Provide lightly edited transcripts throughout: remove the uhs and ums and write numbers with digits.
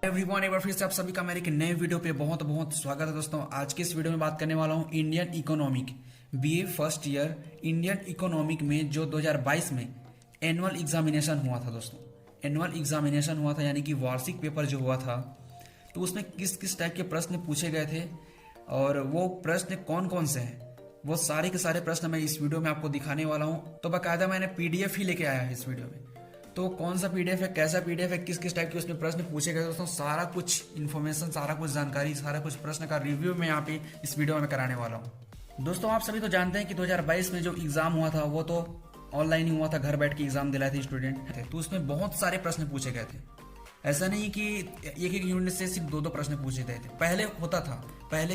Everyone, एक बार फिर से आप सभी का मेरे एक नए वीडियो पे बहुत बहुत स्वागत है दोस्तों। आज के इस वीडियो में बात करने वाला हूँ Indian economic BA first year Indian economic में जो 2022 में एनुअल एग्जामिनेशन हुआ था दोस्तों। एनुअल एग्जामिनेशन हुआ था यानी कि वार्षिक पेपर जो हुआ था, तो उसमें किस किस टाइप के प्रश्न पूछे गए थे और वो प्रश्न कौन कौन से हैं, वो सारे के सारे प्रश्न मैं इस वीडियो में आपको दिखाने वाला हूँ। तो बाकायदा मैंने पीडीएफ ही लेके आया है इस वीडियो में। तो कौन सा पीडीएफ है, कैसा पीडीएफ है, किस किस टाइप के उसमें प्रश्न पूछे गए दोस्तों, सारा कुछ इन्फॉर्मेशन, सारा कुछ जानकारी, सारा कुछ प्रश्न का रिव्यू मैं यहाँ पे इस वीडियो में कराने वाला हूँ। दोस्तों आप सभी तो जानते हैं कि 2022 में जो एग्जाम हुआ था वो तो ऑनलाइन ही हुआ था, घर बैठ के एग्जाम दिलाए थे स्टूडेंट थे। तो उसमें बहुत सारे प्रश्न पूछे गए थे। ऐसा नहीं कि एक एक यूनिट से सिर्फ दो दो प्रश्न पूछे गए थे। पहले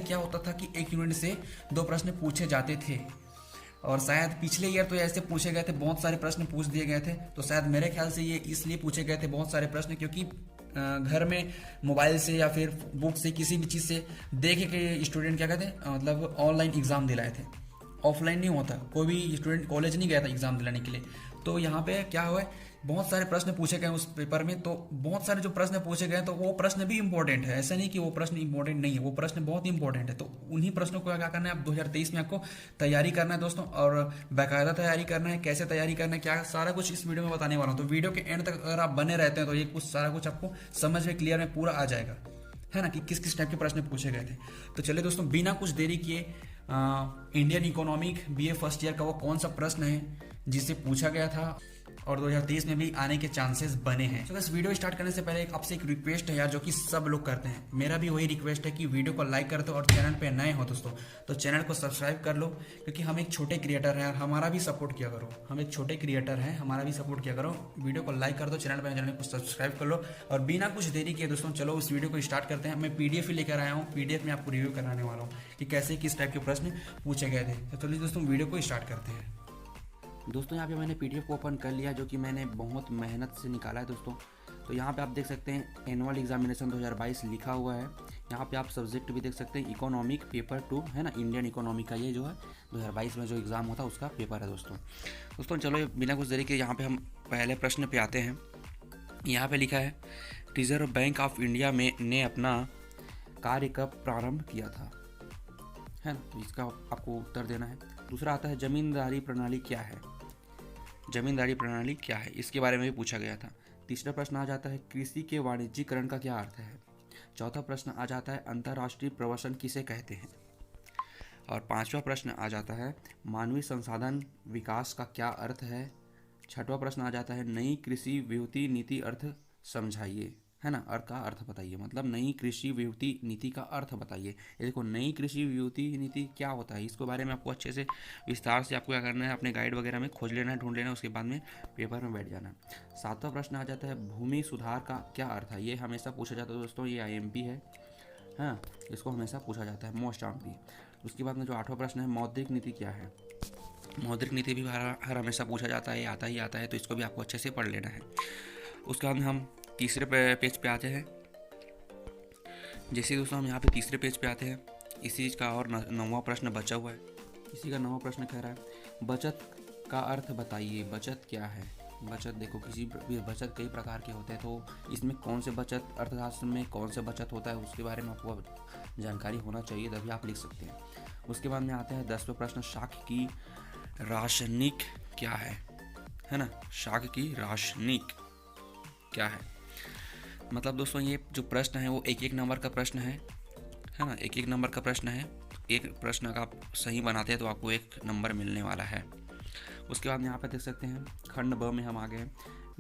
क्या होता था कि एक यूनिट से दो प्रश्न पूछे जाते थे, और शायद पिछले ईयर तो ऐसे पूछे गए थे, बहुत सारे प्रश्न पूछ दिए गए थे। तो शायद मेरे ख्याल से ये इसलिए पूछे गए थे बहुत सारे प्रश्न क्योंकि घर में मोबाइल से या फिर बुक से किसी भी चीज़ से देख के स्टूडेंट क्या कहते हैं, मतलब ऑनलाइन एग्ज़ाम दिलाए थे। ऑफलाइन नहीं होता, कोई भी स्टूडेंट कॉलेज नहीं गया था एग्ज़ाम दिलाने के लिए। तो यहाँ पे क्या हुआ है, बहुत सारे प्रश्न पूछे गए उस पेपर में। तो बहुत सारे जो प्रश्न पूछे गए तो वो प्रश्न भी इंपॉर्टेंट है, ऐसा नहीं कि वो प्रश्न इंपॉर्टेंट नहीं है, वो प्रश्न बहुत इंपॉर्टेंट है। तो उन्हीं प्रश्नों को क्या करना है, अब 2023 में आपको तैयारी करना है दोस्तों, और बाकायदा तैयारी करना है। कैसे तैयारी करना है, क्या सारा कुछ इस वीडियो में बताने वाला हूँ। तो वीडियो के एंड तक अगर आप बने रहते हैं तो ये कुछ सारा कुछ आपको समझ में क्लियर में पूरा आ जाएगा, है ना, कि किस किस टाइप के प्रश्न पूछे गए थे। तो चलिए दोस्तों, बिना कुछ देरी किए Indian economic BA first year का वो कौन सा प्रश्न है जिससे पूछा गया था और 2023 में भी आने के चांसेस बने हैं। तो बस वीडियो स्टार्ट करने से पहले आपसे एक रिक्वेस्ट है यार, जो कि सब लोग करते हैं, मेरा भी वही रिक्वेस्ट है कि वीडियो को लाइक कर दो और चैनल पे नए हो दोस्तों तो चैनल को सब्सक्राइब कर लो, क्योंकि हम एक छोटे क्रिएटर हैं, हमारा भी सपोर्ट किया करो। हम एक छोटे क्रिएटर हैं, हमारा भी सपोर्ट किया करो। वीडियो को लाइक कर दो, चैनल को सब्सक्राइब कर लो। और बिना कुछ देरी किए दोस्तों चलो उस वीडियो को स्टार्ट करते हैं। मैं पीडीएफ ही लेकर आया हूँ, पीडीएफ में आपको रिव्यू कराने वाला हूँ कि कैसे किस टाइप के प्रश्न पूछे गए थे। तो चलिए दोस्तों वीडियो को स्टार्ट करते हैं। दोस्तों यहाँ पे मैंने पीडीएफ को ओपन कर लिया, जो कि मैंने बहुत मेहनत से निकाला है दोस्तों। तो यहाँ पे आप देख सकते हैं एनुअल एग्जामिनेशन 2022 लिखा हुआ है। यहाँ पे आप सब्जेक्ट भी देख सकते हैं, इकोनॉमिक पेपर 2 है ना, इंडियन इकोनॉमिक का ये जो है 2022 में जो एग्ज़ाम होता है उसका पेपर है दोस्तों चलो बिना कुछ देरी के यहाँ पर हम पहले प्रश्न पे आते हैं। यहाँ पर लिखा है, रिजर्व बैंक ऑफ इंडिया में ने अपना कार्य कब प्रारंभ किया था, है ना, तो इसका आपको उत्तर देना है। दूसरा आता है, जमींदारी प्रणाली क्या है। जमींदारी प्रणाली क्या है, इसके बारे में भी पूछा गया था। तीसरा प्रश्न आ जाता है, कृषि के वाणिज्यीकरण का क्या अर्थ है। चौथा प्रश्न आ जाता है, अंतर्राष्ट्रीय प्रवसन किसे कहते हैं। और पांचवा प्रश्न आ जाता है, मानवीय संसाधन विकास का क्या अर्थ है। छठवां प्रश्न आ जाता है, नई कृषि वित्तीय नीति अर्थ समझाइए, है ना, अर्थ का अर्थ बताइए, मतलब नई कृषि वित्तीय नीति का अर्थ बताइए। ये देखो, नई कृषि वित्तीय नीति क्या होता है, इसके बारे में आपको अच्छे से विस्तार से आपको क्या करना है, अपने गाइड वगैरह में खोज लेना है, ढूंढ लेना है, उसके बाद में पेपर में बैठ जाना है। सातवां प्रश्न आ जाता है, भूमि सुधार का क्या अर्थ है। ये हमेशा पूछा जाता है दोस्तों, ये IMP है, हाँ, इसको हमेशा पूछा जाता है, मोस्ट IMP। उसके बाद में जो आठवां प्रश्न है, मौद्रिक नीति क्या है। मौद्रिक नीति भी हर हमेशा पूछा जाता है, आता ही आता है, तो इसको भी आपको अच्छे से पढ़ लेना है। उसके बाद में हम तीसरे पेज पे आते हैं। जैसे दोस्तों हम यहाँ पे तीसरे पेज पे आते हैं, इसी का और नौवां प्रश्न बचा हुआ है। इसी का नौवां प्रश्न कह रहा है, बचत का अर्थ बताइए। बचत क्या है। बचत देखो, किसी भी बचत कई प्रकार के होते हैं, तो इसमें कौन से बचत, अर्थशास्त्र में कौन से बचत होता है उसके बारे में आपको जानकारी होना चाहिए, तभी आप लिख सकते हैं। उसके बाद में आते हैं 10वां प्रश्न, शाख की रासायनिक क्या है ना, शाख की रासायनिक क्या है। मतलब दोस्तों ये जो प्रश्न है वो एक नंबर का प्रश्न है ना, एक नंबर का प्रश्न है। एक प्रश्न अगर आप सही बनाते हैं तो आपको 1 नंबर मिलने वाला है। उसके बाद यहाँ पे देख सकते हैं, खंड ब में हम आ गए।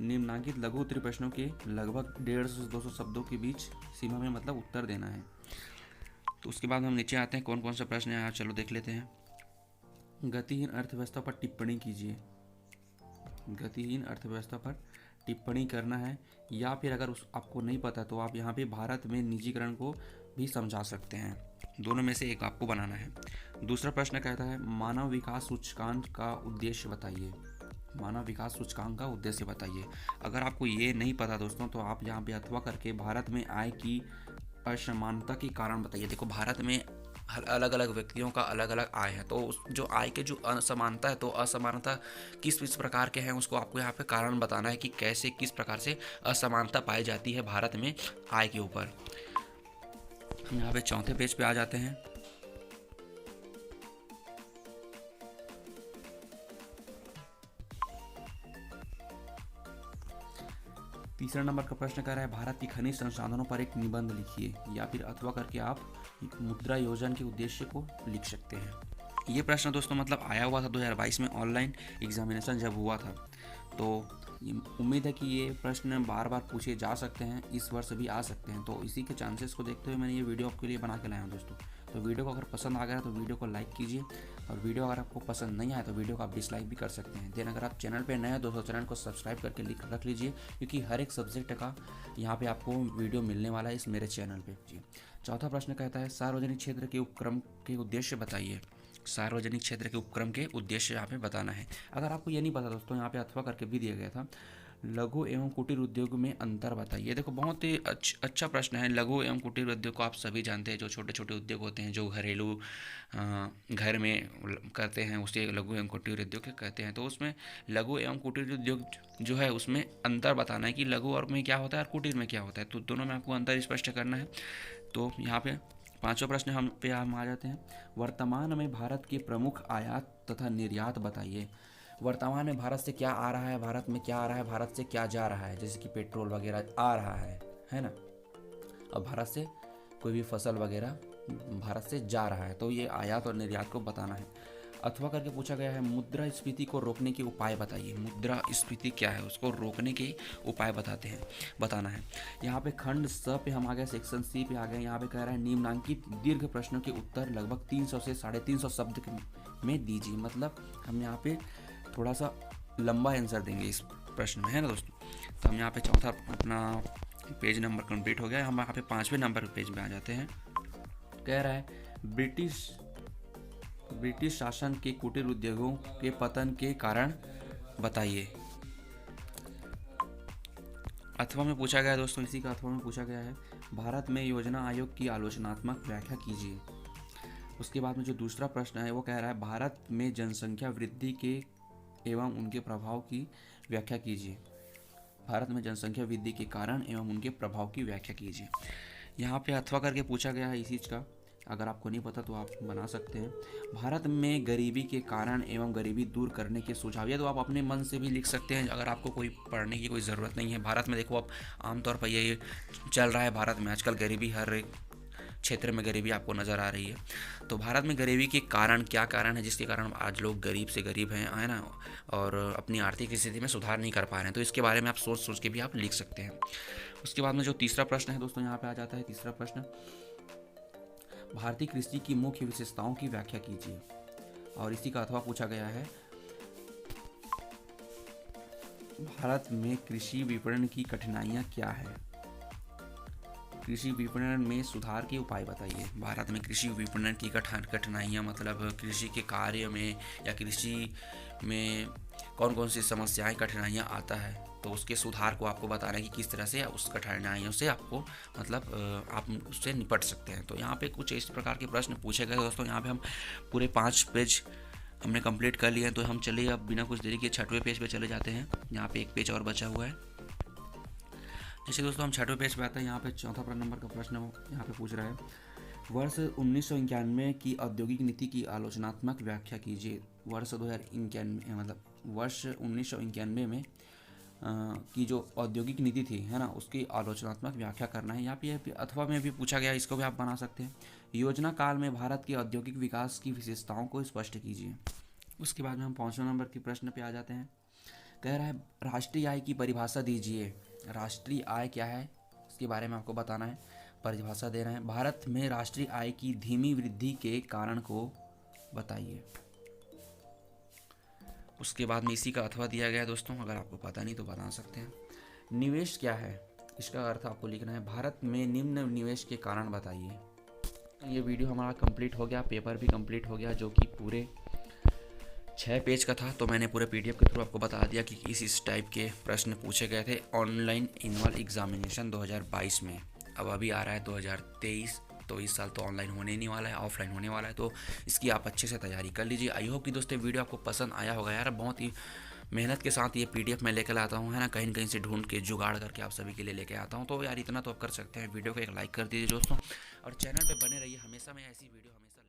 निम्नांकित लघु उत्तरीय प्रश्नों के लगभग 150 से 200 शब्दों के बीच सीमा में मतलब उत्तर देना है। तो उसके बाद हम नीचे आते हैं, कौन कौन सा प्रश्न है, चलो देख लेते हैं। गतिहीन अर्थव्यवस्था पर टिप्पणी कीजिए। गतिहीन अर्थव्यवस्था पर टिप्पणी करना है, या फिर अगर आपको नहीं पता तो आप यहाँ पे भारत में निजीकरण को भी समझा सकते हैं। दोनों में से एक आपको बनाना है। दूसरा प्रश्न कहता है, मानव विकास सूचकांक का उद्देश्य बताइए। मानव विकास सूचकांक का उद्देश्य बताइए। अगर आपको ये नहीं पता दोस्तों तो आप यहाँ पे अथवा करके भारत में आय की असमानता के कारण बताइए। देखो, भारत में अलग अलग व्यक्तियों का अलग अलग आय है, तो जो आय के जो असमानता है, तो असमानता किस प्रकार के हैं उसको आपको यहाँ पे कारण बताना है कि कैसे किस प्रकार से असमानता पाई जाती है भारत में आय के ऊपर। हम यहाँ पे चौथे पेज पे आ जाते हैं। तीसरा नंबर का प्रश्न कह रहा है भारत की खनिज संसाधनों पर एक निबंध लिखिए, या फिर अथवा करके आप मुद्रा योजना के उद्देश्य को लिख सकते हैं। ये प्रश्न दोस्तों मतलब आया हुआ था 2022 में ऑनलाइन एग्जामिनेशन जब हुआ था, तो उम्मीद है कि ये प्रश्न बार बार पूछे जा सकते हैं, इस वर्ष भी आ सकते हैं, तो इसी के चांसेस को देखते हुए मैंने ये वीडियो आपके लिए बना के लाया हूँ दोस्तों। तो वीडियो को अगर पसंद आ गया तो वीडियो को लाइक कीजिए, और वीडियो अगर आपको पसंद नहीं आया तो वीडियो को आप डिसलाइक भी कर सकते हैं। देन अगर आप चैनल पे नए हैं दोस्तों, चैनल को सब्सक्राइब करके रख लीजिए, क्योंकि हर एक सब्जेक्ट का यहाँ पे आपको वीडियो मिलने वाला है इस मेरे चैनल पे जी। चौथा प्रश्न कहता है सार्वजनिक क्षेत्र के उपक्रम के उद्देश्य बताइए। सार्वजनिक क्षेत्र के उपक्रम के उद्देश्य यहाँ पे बताना है। अगर आपको ये नहीं पता दोस्तों, यहाँ पे अथवा करके भी दिया गया था, लघु एवं कुटीर उद्योग में अंतर बताइए। देखो बहुत ही अच्छा प्रश्न है। लघु एवं कुटीर उद्योग को आप सभी जानते हैं, जो छोटे छोटे उद्योग होते हैं जो घरेलू घर में करते हैं, उसे लघु एवं कुटीर उद्योग कहते हैं। तो उसमें लघु एवं कुटीर उद्योग जो है उसमें अंतर बताना है कि लघु और में क्या होता है और कुटीर में क्या होता है, तो दोनों में आपको अंतर स्पष्ट करना है। तो यहाँ पे पांचवा प्रश्न हम आ जाते हैं। वर्तमान में भारत के प्रमुख आयात तथा निर्यात बताइए। वर्तमान में भारत से क्या आ रहा है, भारत में क्या आ रहा है, भारत से क्या जा रहा है, जैसे कि पेट्रोल वगैरह आ रहा है ना। अब भारत से कोई भी फसल वगैरह भारत से जा रहा है, तो ये आयात और निर्यात को बताना है। अथवा करके पूछा गया है मुद्रा स्फीति को रोकने के उपाय बताइए। मुद्रा स्फीति क्या है, उसको रोकने के उपाय बताना है। यहाँ पे खंड स पे हम आ गए, सेक्शन सी पे आ गए। यहाँ पे कह रहा है निम्नांकित दीर्घ प्रश्नों के उत्तर लगभग 300 से 350 शब्द में दीजिए। मतलब हम यहाँ पे थोड़ा सा लंबा आंसर देंगे इस प्रश्न में, है ना दोस्तों। तो हम यहाँ पे चौथा अपना पेज नंबर कंप्लीट हो गया। हम यहाँ पे 5वें नंबर पेज में आ जाते हैं। कह रहा है ब्रिटिश शासन के कुटीर उद्योगों के पतन के कारण बताइए। अथवा में पूछा गया दोस्तों, इसी का अथवा में पूछा गया है भारत में योजना आयोग की आलोचनात्मक व्याख्या कीजिए। उसके बाद में जो दूसरा प्रश्न है वो कह रहा है भारत में जनसंख्या वृद्धि के एवं उनके प्रभाव की व्याख्या कीजिए। भारत में जनसंख्या वृद्धि के कारण एवं उनके प्रभाव की व्याख्या कीजिए। यहाँ पे अथवा करके पूछा गया है इसी चीज़ का, अगर आपको नहीं पता तो आप बना सकते हैं। भारत में गरीबी के कारण एवं गरीबी दूर करने के सुझाव, या तो आप अपने मन से भी लिख सकते हैं, अगर आपको कोई पढ़ने की कोई ज़रूरत नहीं है। भारत में देखो अब आमतौर पर ये चल रहा है, भारत में आजकल गरीबी हर एक क्षेत्र में गरीबी आपको नज़र आ रही है। तो भारत में गरीबी के कारण क्या कारण है जिसके कारण आज लोग गरीब से गरीब हैं, है ना, और अपनी आर्थिक स्थिति में सुधार नहीं कर पा रहे हैं, तो इसके बारे में आप सोच के भी आप लिख सकते हैं। उसके बाद में जो तीसरा प्रश्न है दोस्तों यहाँ पे आ जाता है। तीसरा प्रश्न भारतीय कृषि की मुख्य विशेषताओं की व्याख्या कीजिए, और इसी का अथवा पूछा गया है भारत में कृषि विपणन की कठिनाइयाँ क्या है। कृषि विपणन में सुधार के उपाय बताइए। भारत में कृषि विपणन की कठिनाइयाँ मतलब कृषि के कार्य में या कृषि में कौन कौन सी समस्याएं कठिनाइयाँ आता है, तो उसके सुधार को आपको बताना है कि किस तरह से उस कठिनाइयों से आपको मतलब आप उससे निपट सकते हैं। तो यहाँ पे कुछ इस प्रकार के प्रश्न पूछे गए दोस्तों। यहाँ पे हम पूरे 5 पेज हमने कंप्लीट कर लिए हैं, तो हम चलिए अब बिना कुछ देरी के 6वें पेज पे चले जाते हैं। यहाँ पे एक पेज और बचा हुआ है। जैसे दोस्तों हम 6वें पेज पे आते हैं, यहाँ पे चौथा नंबर का प्रश्न यहाँ पे पूछ रहा है वर्ष 1991 की औद्योगिक नीति की आलोचनात्मक व्याख्या कीजिए। वर्ष 2091 मतलब वर्ष 1991 में की जो औद्योगिक नीति थी, है ना, उसकी आलोचनात्मक व्याख्या करना है। यहाँ पे अथवा में भी पूछा गया, इसको भी आप बना सकते हैं। योजना काल में भारत के औद्योगिक विकास की विशेषताओं को स्पष्ट कीजिए। उसके बाद में हम 5वें नंबर के प्रश्न पे आ जाते हैं। कह रहा है राष्ट्रीय आय की परिभाषा दीजिए। राष्ट्रीय आय क्या है इसके बारे में आपको बताना है, परिभाषा दे रहे हैं। भारत में राष्ट्रीय आय की धीमी वृद्धि के कारण को बताइए। उसके बाद में इसी का अथवा दिया गया है दोस्तों, अगर आपको पता नहीं तो बता सकते हैं। निवेश क्या है इसका अर्थ आपको लिखना है। भारत में निम्न निवेश के कारण बताइए। ये वीडियो हमारा कंप्लीट हो गया, पेपर भी कंप्लीट हो गया, जो कि पूरे 6 पेज का था। तो मैंने पूरे PDF के थ्रू आपको बता दिया कि इस टाइप के प्रश्न पूछे गए थे ऑनलाइन एनुअल एग्जामिनेशन 2022 में। अब अभी आ रहा है 2023, तो इस साल तो ऑनलाइन होने ही नहीं वाला है, ऑफलाइन होने वाला है, तो इसकी आप अच्छे से तैयारी कर लीजिए। आई होप कि दोस्तों वीडियो आपको पसंद आया होगा यार, बहुत ही मेहनत के साथ ये PDF मैं लेकर आता हूँ, है ना, कहीं न कहीं से ढूंढ के जुगाड़ करके आप सभी के लिए लेके आता हूँ। तो यार इतना तो आप कर सकते हैं, वीडियो को एक लाइक कर दीजिए दोस्तों, और चैनल पे बने रहिए, हमेशा मैं ऐसी वीडियो हमेशा